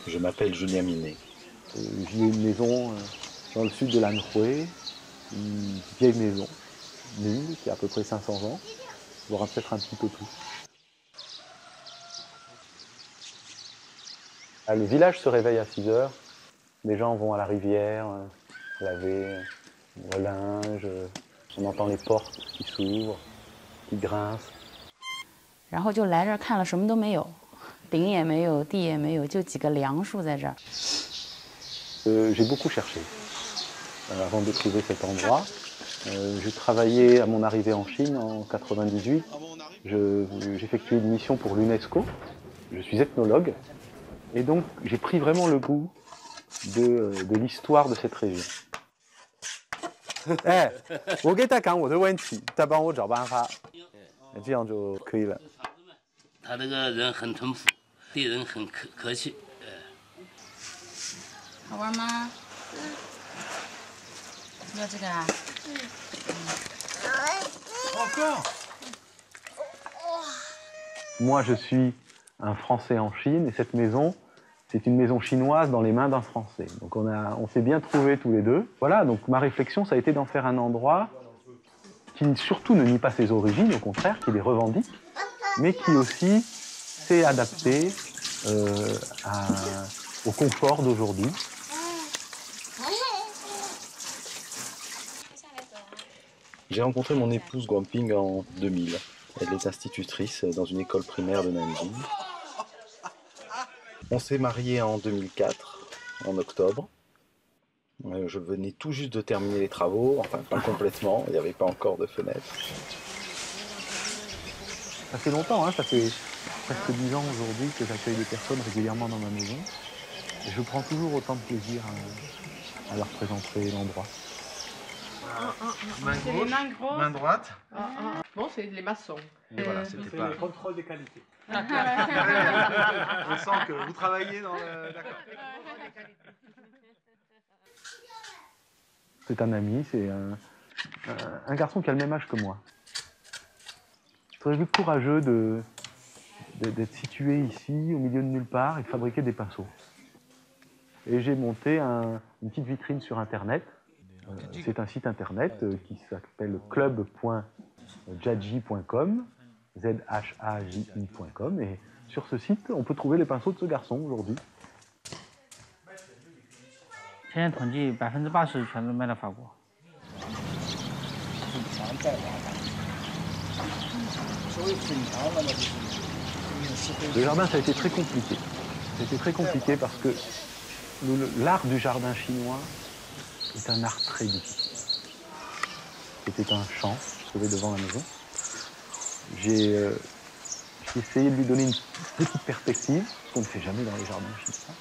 Je m'appelle Julien Minet. J'ai une maison dans le sud de l'Anhui, une vieille maison, nue, qui a à peu près 500 ans, voire peut-être un petit peu plus. Le village se réveille à 6 heures. Les gens vont à la rivière, laver le linge. On entend les portes qui s'ouvrent, qui grincent. 然后就来这儿看了，什么都没有，顶也没有，地也没有，就几个梁树在这儿。J'ai beaucoup cherché avant de trouver cet endroit. J'ai travaillé à mon arrivée en Chine en 98. J'effectuais une mission pour l'UNESCO. Je suis ethnologue. Et donc, j'ai pris vraiment le goût de l'histoire de cette région. 哎，我给他讲我的问题，再帮我找办法，这样就可以了。他这个人很淳朴，对人很客气。好玩吗？要这个啊？Moi, je suis un Français en Chine et cette maison, c'est une maison chinoise dans les mains d'un Français. Donc on s'est bien trouvés tous les deux. Voilà, donc ma réflexion, ça a été d'en faire un endroit qui surtout ne nie pas ses origines, au contraire, qui les revendique, mais qui aussi s'est adapté au confort d'aujourd'hui. J'ai rencontré mon épouse Guangping en 2000. Elle est institutrice dans une école primaire de Nanjing. On s'est mariés en 2004, en octobre. Je venais tout juste de terminer les travaux, enfin pas complètement, il n'y avait pas encore de fenêtre. Ça fait longtemps, hein, ça fait presque 10 ans aujourd'hui que j'accueille des personnes régulièrement dans ma maison. Et je prends toujours autant de plaisir à leur présenter l'endroit. Main C'est les gauche, mains grosses. main droite. Bon, c'est les maçons. Et voilà, c'était pas. le contrôle des qualités. On sent que vous travaillez dans le. D'accord. C'est un ami, c'est un garçon qui a le même âge que moi. Je trouvais plus courageux d'être situé ici, au milieu de nulle part, et de fabriquer des pinceaux. Et j'ai monté une petite vitrine sur Internet. C'est un site Internet qui s'appelle club.jaji.com, zhaji.com, et sur ce site, on peut trouver les pinceaux de ce garçon aujourd'hui. 现在统计80%全都卖到法国。 Le jardin, ça a été très compliqué. Ça a été très compliqué parce que l'art du jardin chinois est un art très difficile. C'était un champ, je trouvais devant la maison. J'ai essayé de lui donner une petite perspective, ce qu'on ne fait jamais dans les jardins chinois.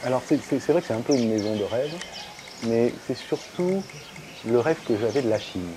Alors c'est vrai que c'est un peu une maison de rêve, mais c'est surtout le rêve que j'avais de la Chine.